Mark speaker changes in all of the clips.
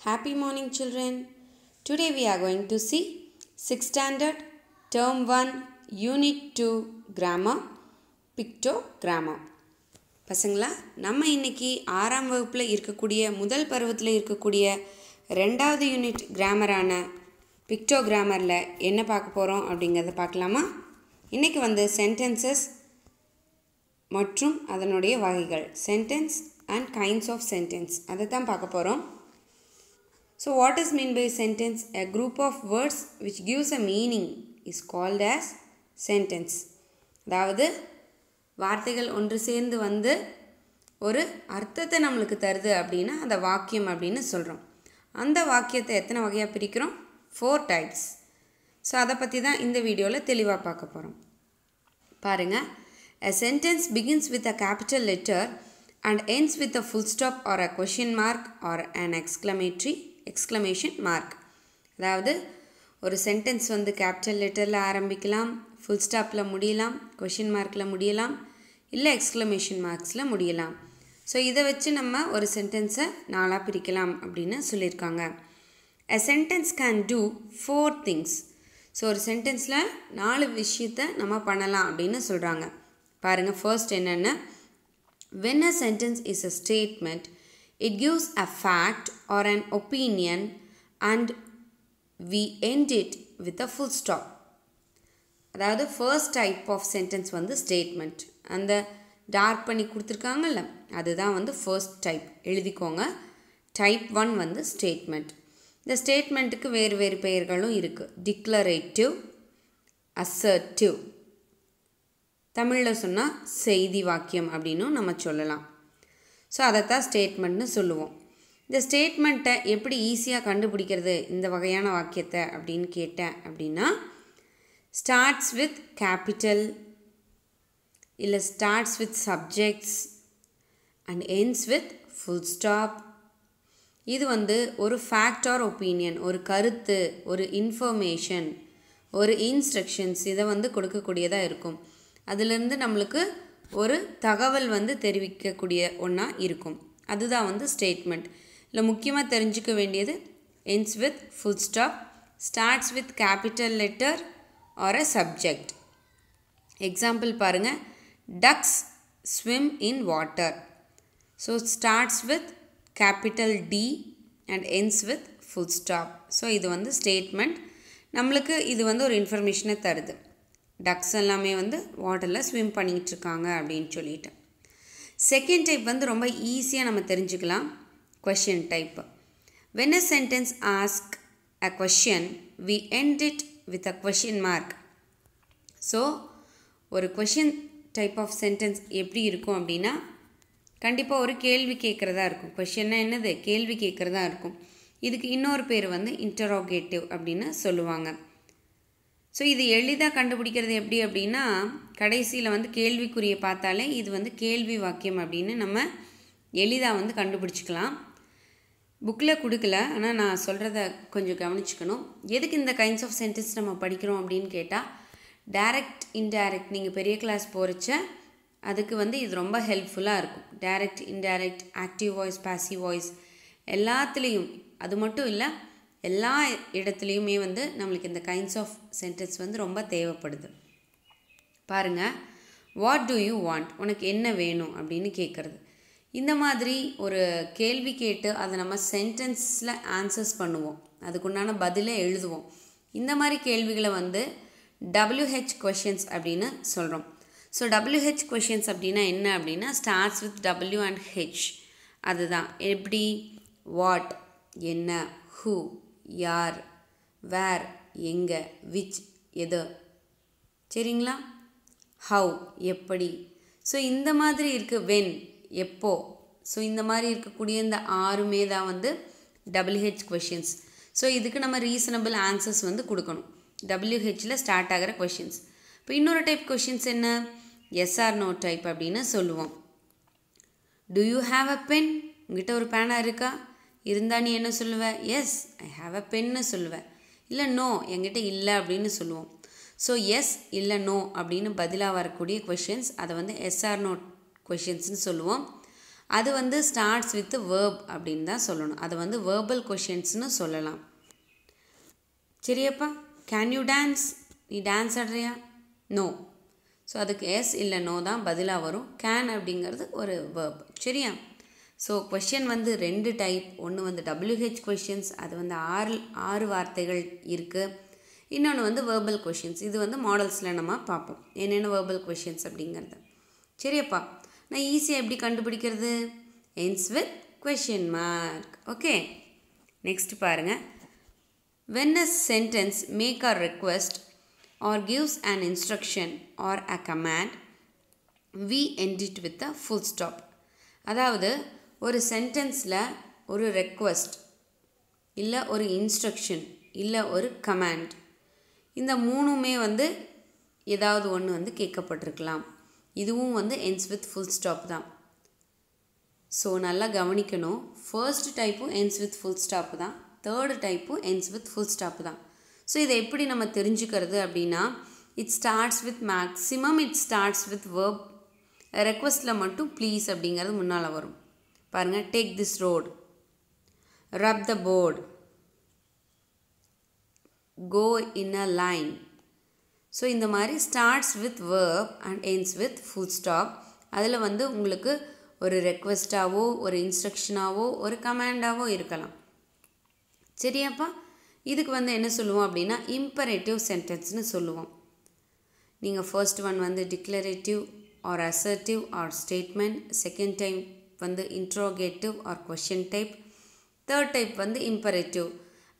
Speaker 1: Happy morning children. Today we are going to see 6th standard term 1 unit 2 grammar pictogrammar. பசங்களா நம்ம இன்னைக்கு 6ஆம் வகுப்புல இருக்கக்கூடிய முதல் பருவத்துல இருக்கக்கூடிய இரண்டாவது யூனிட் கிராமரான பிக்டோகிராமர்ல என்ன பார்க்க போறோம் அப்படிங்கறத பார்க்கலாமா? இன்னைக்கு வந்து sentences மற்றும் அதனுடைய வகைகள் sentence and kinds of sentence அதை தான் பார்க்க போறோம். So what is meant by sentence? A group of words which gives a meaning is called as sentence. அதாவது வார்த்தைகள் ஒன்று சேர்ந்து வந்து ஒரு அர்த்தத்தை நமக்கு தருது அப்படினா அந்த வாக்கியம் அப்படினு சொல்றோம். அந்த வாக்கியத்தை எத்தனை வகையா பிரிக்கிறோம்? 4 types. So அத பத்தி தான் இந்த வீடியோல தெளிவா பார்க்க போறோம். பாருங்க. A sentence begins with a capital letter and ends with a full stop or a question mark or an exclamation mark. அதாவது ஒரு சென்டென்ஸ் வந்து கேபிட்டல் லெட்டர்ல ஆரம்பிக்கலாம், ஃபுல் ஸ்டாப்ல முடியலாம், क्वेश्चन மார்க்ல முடியலாம், இல்ல எக்ஸ்க்ளமேஷன் மார்க்ஸ்ல முடியலாம். சோ இத வச்சு நம்ம ஒரு சென்டென்ஸை நாலா பிரிக்கலாம் அப்படினு சொல்லிருக்காங்க. A sentence can do 4 things. So ஒரு சென்டென்ஸ்ல 4 விஷயத்தை நம்ம பண்ணலாம் அப்படினு சொல்றாங்க. பாருங்க ஃபர்ஸ்ட் என்னன்னா when a sentence is a statement, it gives a fact or an opinion and we end it with a full stop. அதாவது first type of sentence வந்து statement. அந்த டார்க் பண்ணி கொடுத்திருக்காங்கல்ல அதுதான் வந்து first type. எழுதிக்கோங்க. type 1 வந்து statement. இந்த ஸ்டேட்மென்ட்க்கு வேறு பெயர்களும் இருக்கு. declarative, assertive. தமிழ்ல சொன்னா செய்தி வாக்கியம் அப்படினு நம்ம சொல்லலாம். சோ அதத்தான் ஸ்டேட்மென்ட்னு சொல்லுவோம். இந்த ஸ்டேட்மென்ட்டை எப்படி ஈஸியா கண்டுபிடிக்கிறது இந்த வகையான வாக்கியத்தை அப்படினு கேட்டேன் அப்படினா starts with capital இல்ல starts with subjects and ends with full stop. இது வந்து ஒரு fact or opinion, ஒரு கருத்து, ஒரு information, ஒரு instructions இத வந்து கொடுக்க கூடியதா இருக்கும். அதில இருந்து நமக்கு ஒரு தகவல் வந்து தெரிவிக்க கூடிய ஒண்ணா இருக்கும். அதுதான் வந்து ஸ்டேட்மென்ட். இல்ல முக்கியமா தெரிஞ்சுக்க வேண்டியது ends with full stop, starts with capital letter or a subject. Example பாருங்க. Ducks swim in water. So starts with capital D and ends with full stop. So இது வந்து ஸ்டேட்மென்ட். நமக்கு இது வந்து ஒரு இன்ஃபர்மேஷனை தருது. டக்ஸ் எல்லாமே வந்து வாட்டர்ல ஸ்விம் பண்ணிட்டு இருக்காங்க அப்படினு சொல்லிட்டு. செகண்ட் டைப் வந்து ரொம்ப ஈஸியா நம்ம தெரிஞ்சுக்கலாம். question type. When a sentence asks a question, we end it with a question mark. So ஒரு question type of sentence எப்படி இருக்கும் அப்படினா கண்டிப்பா ஒரு கேள்வி கேக்குறதா இருக்கும். questionனா என்னது? கேள்வி கேக்குறதா இருக்கும். இதுக்கு இன்னொரு பேர் வந்து interrogative அப்படினு சொல்லுவாங்க. சோ இது எளிதா கண்டுபிடிக்கிறது எப்படி அப்படினா கடைசில வந்து கேள்விக்குறியை பார்த்தாலே இது வந்து கேள்வி வாக்கியம் அப்படினு நம்ம எளிதா வந்து கண்டுபிடிச்சுக்கலாம். புக்ல கொடுக்கல, ஆனா நான் சொல்றத கொஞ்சம் கவனிச்சுக்கணும். எதுக்கு இந்த கைண்ட்ஸ் ஆஃப் சென்டென்ஸ் நம்ம படிக்கிறோம் அப்படினு கேட்டா டைரக்ட் இன்டைரக்ட் நீங்க பெரிய கிளாஸ் போறச்ச அதுக்கு வந்து இது ரொம்ப ஹெல்ப்ஃபுல்லா இருக்கும். Direct indirect active voice passive voice எல்லாத்துலயும் அது மட்டும் இல்ல எல்லா இடத்துலயுமே வந்து நமக்கு இந்த கைண்ட்ஸ் ஆஃப் சென்டென்ஸ் வந்து ரொம்ப தேவைப்படுது. பாருங்க. what do you want? உனக்கு என்ன வேணும் அப்படினு கேக்குறது. இந்த மாதிரி ஒரு கேள்வி கேட்டு அத நம்ம சென்டென்ஸ்ல ஆன்சர்ஸ் பண்ணுவோம். அதுக்குண்டான பதிலை எழுதுவோம். இந்த மாதிரி கேள்விகளை வந்து WH questions அப்படினு சொல்றோம். So WH questions அப்படினா என்ன அப்படினா starts with W and H. அதுதான். எப்படி? what என்ன, who யார், where எங்க, which எது. சரிங்களா? how எப்படி. சோ இந்த மாதிரி இருக்கு when எப்போ. சோ இந்த மாதிரி இருக்க கூடிய இந்த ஆறுமே தான் வந்து WH questions. சோ இதுக்கு நம்ம ரீசனபிள் ஆன்சர்ஸ் வந்து கொடுக்கணும். WH ல ஸ்டார்ட் ஆகுற questions. இப்போ இன்னொரு டைப் questions என்ன? yes or no டைப் அப்படினு சொல்லுவோம். do you have a pen? உங்கிட்ட ஒரு பேனா இருக்கா? இருந்தா நீ என்ன சொல்லுவ? yes I have a pen னு சொல்லுவ. இல்ல no என்கிட்ட இல்ல அப்படினு சொல்லுவோம். சோ yes இல்ல no அப்படினு பதிலா வரக்கூடிய questions அத வந்து yes or no questions னு சொல்லுவோம். அது வந்து ஸ்டார்ட்ஸ் வித் வேர்ப் அப்படின்னு தான் சொல்லணும். அது வந்து வேர்பல் கொஷின்ஸ்னு சொல்லலாம். சரியாப்பா? Can you dance? நீ டான்ஸ் ஆடுறியா? நோ. ஸோ அதுக்கு எஸ் இல்லை நோ தான் பதிலாக வரும். கேன் அப்படிங்கிறது ஒரு வேர்ப். சரியா? ஸோ கொஷின் வந்து 2 டைப். ஒன்று வந்து WH கொஷின்ஸ், அது வந்து 6 வார்த்தைகள் இருக்குது. இன்னொன்று வந்து வேர்பல் கொஷின்ஸ். இது வந்து மாடல்ஸில் நம்ம பார்ப்போம் என்னென்ன வேர்பல் கொஷின்ஸ் அப்படிங்கிறது. சரியாப்பா? நான் ஈஸியாக எப்படி கண்டுபிடிக்கிறது? ends with question mark. Okay, next பாருங்கள். When a sentence make a request or gives an instruction or a command, we end it with a full stop. அதாவது ஒரு சென்டென்ஸில் ஒரு ரெக்வஸ்ட் இல்லை ஒரு இன்ஸ்ட்ரக்ஷன் இல்லை ஒரு கமாண்ட், இந்த மூணுமே வந்து ஏதாவது ஒன்று வந்து கேட்கப்பட்டிருக்கலாம். இதுவும் வந்து ends with full stop தான். ஸோ நல்லா கவனிக்கணும். ஃபர்ஸ்ட் டைப்பும் ends with full stop தான், தேர்டு டைப்பும் ends with full stop தான். ஸோ இதை எப்படி நம்ம தெரிஞ்சுக்கிறது அப்படின்னா, it starts with maximum it starts with verb. ரெக்வஸ்ட்டில் மட்டும் ப்ளீஸ் அப்படிங்கிறது முன்னால் வரும். பாருங்கள், take this road, rub the board, go in a line. So இந்த மாதிரி starts with verb and ends with full stop. அதில் வந்து உங்களுக்கு ஒரு ரெக்வஸ்ட்டாவோ ஒரு இன்ஸ்ட்ரக்ஷனாவோ ஒரு கமாண்டாவோ இருக்கலாம். சரியாப்பா? இதுக்கு வந்து என்ன சொல்லுவோம் அப்படின்னா இம்பரேட்டிவ் சென்டென்ஸ்னு சொல்லுவோம். நீங்கள் ஃபர்ஸ்ட் ஒன் வந்து declarative or assertive or statement, second type வந்து interrogative or question type, third type வந்து imperative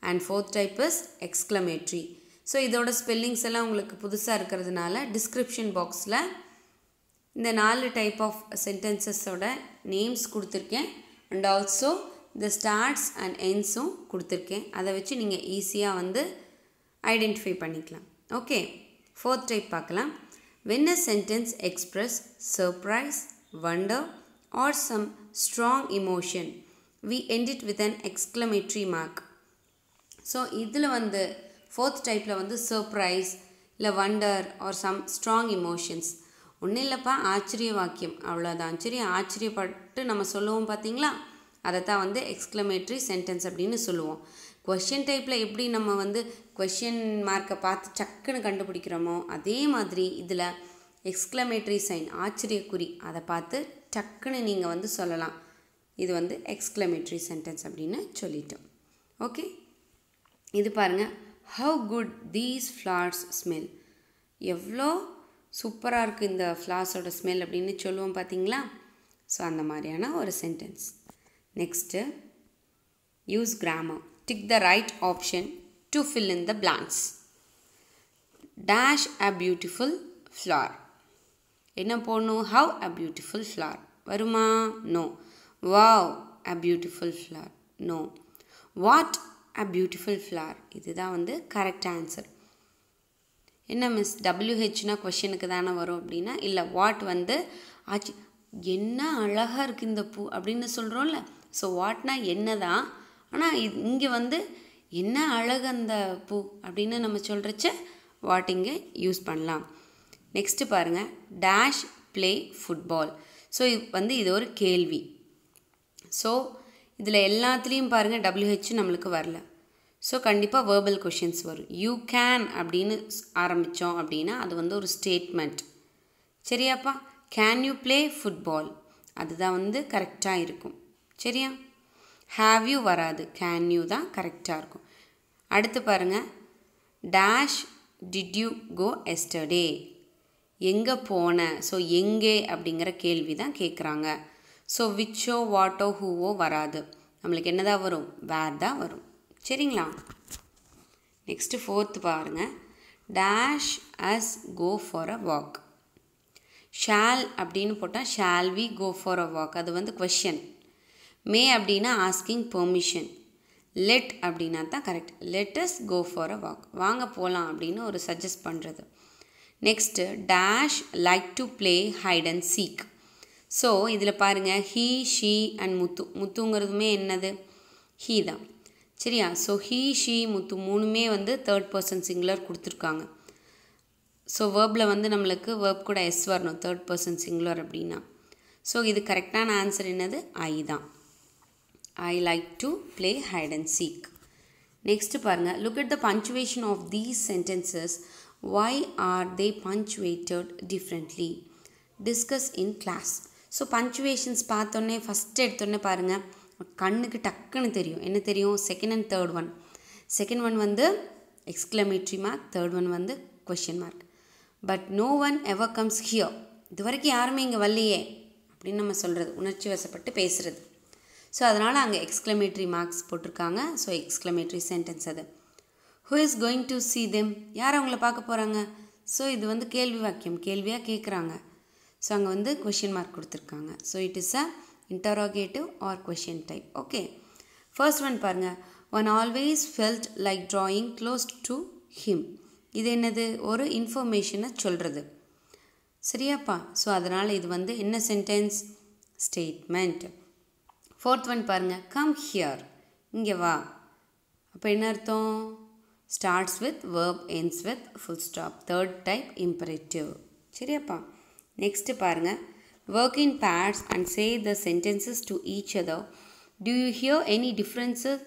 Speaker 1: and fourth type is exclamatory. So இதோட ஸ்பெல்லிங்ஸ் எல்லாம் உங்களுக்கு புதுசாக இருக்கிறதுனால டிஸ்கிரிப்ஷன் பாக்ஸில் இந்த 4 டைப் ஆஃப் சென்டென்சஸோட நேம்ஸ் கொடுத்துருக்கேன். அண்ட் ஆல்சோ இந்த ஸ்டார்ட்ஸ் அண்ட் எண்ட்ஸும் கொடுத்துருக்கேன். அதை வச்சு நீங்கள் ஈஸியாக வந்து ஐடென்டிஃபை பண்ணிக்கலாம். ஓகே, ஃபோர்த் டைப் பார்க்கலாம். when a sentence express surprise, wonder or some strong emotion, we end it with an exclamatory mark. So இதில் வந்து ஃபோர்த் டைப்பில் வந்து சர்ப்ரைஸ் இல்லை wonder or some strong emotions. ஒன்றும் இல்லைப்பா, ஆச்சரிய வாக்கியம், அவ்வளோதான். சரி, ஆச்சரியப்பட்டு நம்ம சொல்லுவோம் பார்த்தீங்களா, அதை தான் வந்து எக்ஸ்க்ளமேட்ரி சென்டென்ஸ் அப்படின்னு சொல்லுவோம். கொஷின் டைப்பில் எப்படி நம்ம வந்து கொஷின் மார்க்கை பார்த்து டக்குன்னு கண்டுபிடிக்கிறோமோ அதே மாதிரி இதில் எக்ஸ்க்ளமேட்ரி சைன், ஆச்சரியக்குறி, அதை பார்த்து டக்குன்னு நீங்கள் வந்து சொல்லலாம். இது வந்து எக்ஸ்க்ளமேட்ரி சென்டென்ஸ் அப்படின்னு சொல்லிட்டோம். ஓகே, இது பாருங்கள். How good these flowers smell. எவ்வளோ சூப்பராக இருக்குது இந்த ஃப்ளார்ஸோட ஸ்மெல் அப்படின்னு சொல்லுவோம் பார்த்தீங்களா. ஸோ அந்த மாதிரியான ஒரு sentence. Next use grammar. Tick the right option to fill in the blanks. Dash a beautiful flower. என்ன போடணும்? ஹவ் அ பியூட்டிஃபுல் ஃப்ளார் வருமா? No. Wow a beautiful flower. No. What a beautiful flower. இதுதான் வந்து correct answer. என்ன miss, WHனா கொஷனுக்கு தானே வரும் அப்படின்னா இல்லை, வாட் வந்து ஆச்சு, என்ன அழகாக இருக்குது இந்த பூ அப்படின்னு சொல்கிறோம்ல. ஸோ வாட்னா என்ன தான், ஆனால் இங்கே வந்து என்ன அழகு அந்த பூ அப்படின்னு நம்ம சொல்கிறச்ச வாட் இங்கே யூஸ் பண்ணலாம். நெக்ஸ்ட்டு பாருங்கள், டேஷ் ப்ளே ஃபுட்பால். ஸோ வந்து இது ஒரு கேள்வி. ஸோ இதில் எல்லாத்துலேயும் பாருங்கள் WH நம்மளுக்கு வரல. ஸோ கண்டிப்பாக வேர்பல் கொஷின்ஸ் வரும். யூ கேன் அப்படின்னு ஆரம்பித்தோம் அப்படின்னா அது வந்து ஒரு ஸ்டேட்மெண்ட். சரியாப்பா? கேன் யூ ப்ளே ஃபுட்பால், அதுதான் வந்து கரெக்டாக இருக்கும். சரியா? ஹாவ் யூ வராது, கேன் யூ தான் கரெக்டாக இருக்கும். அடுத்து பாருங்கள், dash did you go yesterday. எங்கே போன. ஸோ எங்கே அப்படிங்கிற கேள்வி தான் கேட்குறாங்க. ஸோ விச்சோ வாட்டோ ஹூவோ வராது, நம்மளுக்கு என்ன தான் வரும்? வேர் தான் வரும். சரிங்களா? நெக்ஸ்ட்டு ஃபோர்த்து பாருங்கள். Dash us go for a walk. Shall அப்படின்னு போட்டால் shall we go for a walk, அது வந்து கொஷன். மே அப்படின்னா ஆஸ்கிங் பெர்மிஷன். லெட் அப்படின்னா தான் correct. Let us go for a walk, வாங்க போகலாம் அப்படின்னு ஒரு சஜஸ்ட் பண்ணுறது. Next dash like to play hide and seek. So இதில் பாருங்கள், ஹீ ஷீ அண்ட் முத்து. முத்துங்கிறதுமே என்னது? ஹீ தான். சரியா? ஸோ ஹீ ஷீ முத்து மூணுமே வந்து தேர்ட் பர்சன் சிங்குலர் கொடுத்துருக்காங்க. ஸோ வேர்பில் வந்து நம்மளுக்கு வேர்ப் கூட எஸ் வரணும், தேர்ட் பர்சன் சிங்குலர் அப்படின்னா. ஸோ இது கரெக்டான ஆன்சர் என்னது ஐ தான். I like to play hide and seek. Next பாருங்க, look at the punctuation of these sentences. Why are they punctuated differently? Discuss in class. So punctuations பார்த்தோன்னே first எடுத்தோடனே பாருங்கள் கண்ணுக்கு டக்குன்னு தெரியும். என்ன தெரியும்? Second and third one. Second one வந்து எக்ஸ்க்ளமேட்ரி மார்க், தேர்ட் ஒன் வந்து question mark. But no one ever comes here. இது வரைக்கும் யாருமே இங்கே வரலையே அப்படின்னு நம்ம சொல்கிறது, உணர்ச்சி வசப்பட்டு பேசுகிறது. ஸோ அதனால் அங்கே எக்ஸ்க்ளமேட்ரி மார்க்ஸ் போட்டிருக்காங்க. ஸோ எக்ஸ்க்ளமேட்ரி சென்டென்ஸ் அது. Who is going to see them? யார் அவங்கள பார்க்க போகிறாங்க? ஸோ இது வந்து கேள்வி வாக்கியம், கேள்வியாக கேட்குறாங்க. ஸோ அங்கே வந்து கொஷின் மார்க் கொடுத்துருக்காங்க. So it is a interrogative or question type. Okay, first one பாருங்கள். One always felt like drawing close to him. இது என்னது? ஒரு இன்ஃபர்மேஷனை சொல்கிறது. சரியாப்பா? ஸோ அதனால் இது வந்து என்ன சென்டென்ஸ்? ஸ்டேட்மெண்ட். ஃபோர்த் ஒன் பாருங்கள். கம் ஹியர், இங்கே வா. அப்போ என்ன அர்த்தம்? Starts with verb, ends with full stop. Third type imperative. சரியாப்பா? நெக்ஸ்ட்டு பாருங்கள். Work in pairs and say the sentences to each other. Do you hear any differences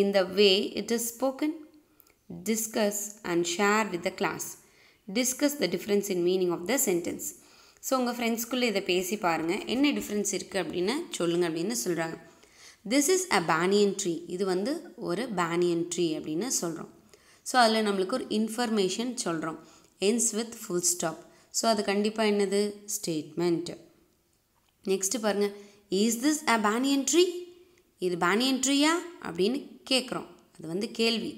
Speaker 1: in the way it is spoken? Discuss and share with the class. Discuss the difference in meaning of the sentence. So உங்கள் ஃப்ரெண்ட்ஸ்குள்ளே இதை பேசி பாருங்கள், என்ன difference இருக்குது அப்படின்னு சொல்லுங்கள் அப்படின்னு சொல்கிறாங்க. This is a banyan tree. இது வந்து ஒரு பேனியன் ட்ரீ அப்படின்னு சொல்கிறோம். ஸோ அதில் நம்மளுக்கு ஒரு இன்ஃபர்மேஷன் சொல்கிறோம். ends with full stop. So அது கண்டிப்பாக என்னது? ஸ்டேட்மெண்ட். நெக்ஸ்ட்டு பாருங்கள். Is this a banyan tree? இது பேனியன் ட்ரீயா அப்படின்னு கேட்குறோம். அது வந்து கேள்வி.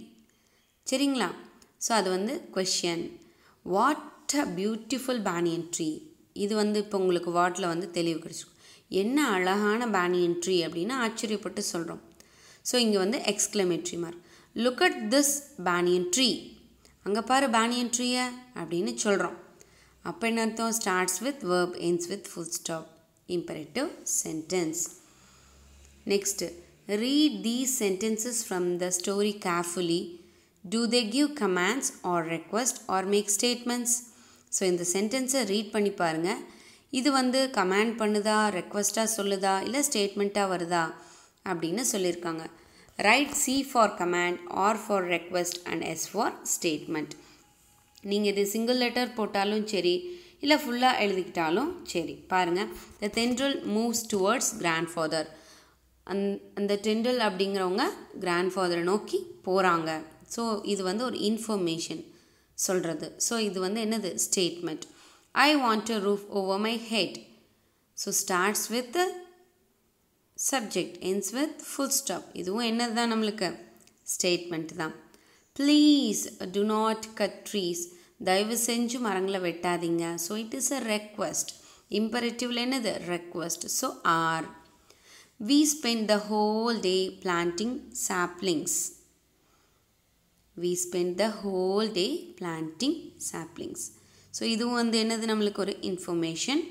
Speaker 1: சரிங்களா? ஸோ அது வந்து question. What a beautiful banyan tree. இது வந்து இப்போ உங்களுக்கு வாட்டில் வந்து தெளிவு கிடச்சிருக்கும். என்ன அழகான பேனியன் ட்ரீ அப்படின்னு ஆச்சரியப்பட்டு சொல்கிறோம். ஸோ இங்கே வந்து exclamatory mark. Look at this banyan tree. அங்கே பாரு பேனியன் ட்ரீயை அப்படின்னு சொல்கிறோம். அப்போ என்ன அர்த்தம்? Starts with verb, ends with full stop. Imperative sentence. Next, read these sentences from the story carefully. Do they give commands or request or make statements? So இந்த சென்டென்ஸை ரீட் பண்ணி பாருங்கள். இது வந்து கமாண்ட் பண்ணுதா, ரெக்வஸ்ட்டாக சொல்லுதா, இல்லை ஸ்டேட்மெண்ட்டாக வருதா அப்படின்னு சொல்லியிருக்காங்க. Right C for command, R for request and S for statement. நீங்கள் இது சிங்கிள் லெட்டர் போட்டாலும் சரி, இல்லை ஃபுல்லாக எழுதிக்கிட்டாலும் சரி. பாருங்கள். த தென்றல் மூவ்ஸ் டுவர்ட்ஸ் கிராண்ட்ஃபாதர். அந்த தென்றல் அப்படிங்கிறவங்க கிராண்ட்ஃபாதரை நோக்கி போகிறாங்க. ஸோ இது வந்து ஒரு இன்ஃபர்மேஷன் சொல்கிறது. ஸோ இது வந்து என்னது? Statement. I want a roof over my head. So starts with subject, ends with full stop. இதுவும் என்னது தான்? நம்மளுக்கு ஸ்டேட்மெண்ட் தான். Please do not cut trees. தயவு செஞ்சு மரங்களை வெட்டாதீங்க. So it is a request. இம்பரேட்டிவ்ல என்னது? Request. So or. We spend the whole day planting saplings. We spend the whole day planting saplings. So இதுவும் வந்து என்னது? நம்மளுக்கு ஒரு இன்ஃபர்மேஷன்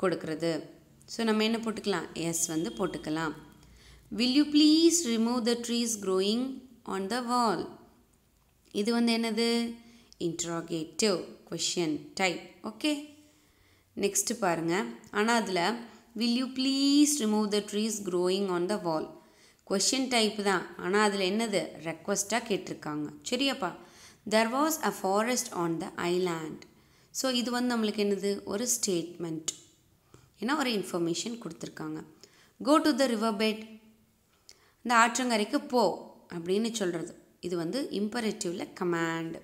Speaker 1: கொடுக்குறது. ஸோ நம்ம என்ன போட்டுக்கலாம்? எஸ் வந்து போட்டுக்கலாம். Will you please remove the trees growing on the wall? இது வந்து என்னது? Interrogative question type. Okay, next பாருங்கள். ஆனால் அதில் will you please remove the trees growing on the wall question type தான். ஆனால் அதில் என்னது? ரெக்வஸ்ட்டாக கேட்டிருக்காங்க. சரியாப்பா? there was a forest on the island. So இது வந்து நம்மளுக்கு என்னது? ஒரு ஸ்டேட்மெண்ட். ஏன்னா ஒரு இன்ஃபர்மேஷன் கொடுத்துருக்காங்க. go to the river bed. இந்த ஆற்றங்கரைக்கு போ அப்படின்னு சொல்கிறது. இது வந்து இம்பரேட்டிவ்ல command.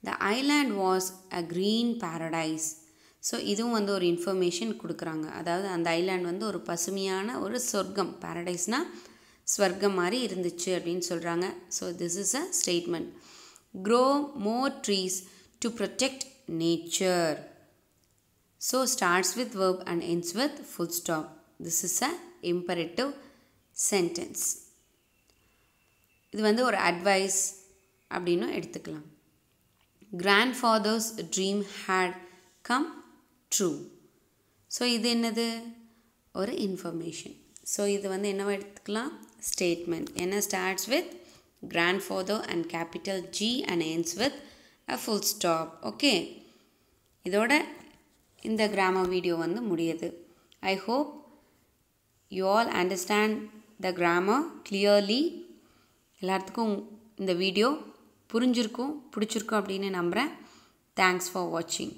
Speaker 1: the island was a green paradise. So இதுவும் வந்து ஒரு இன்ஃபர்மேஷன் கொடுக்குறாங்க. அதாவது அந்த ஐலாண்ட் வந்து ஒரு பசுமையான ஒரு சொர்க்கம். பாரடைஸ்னால் ஸ்வர்க்கம் மாதிரி இருந்துச்சு அப்படின்னு சொல்கிறாங்க. So this is a statement. grow more trees to protect nature. So starts with verb and ends with full stop. this is a imperative sentence. இது வந்து ஒரு அட்வைஸ் அப்படின்னு எடுத்துக்கலாம். grandfather's dream had come true. So இது என்னது? ஒரு information. So இது வந்து என்னவா எடுத்துக்கலாம்? ஸ்டேட்மெண்ட். என்ன? Starts with grandfather and capital G and ends with a full stop. Okay, இதோட இந்த கிராமர் வீடியோ வந்து முடியுது. I hope you all understand the grammar clearly. எல்லாத்துக்கும் இந்த வீடியோ புரிஞ்சிருக்கும் பிடிச்சிருக்கும் அப்படின்னு நம்புகிறேன். Thanks for watching.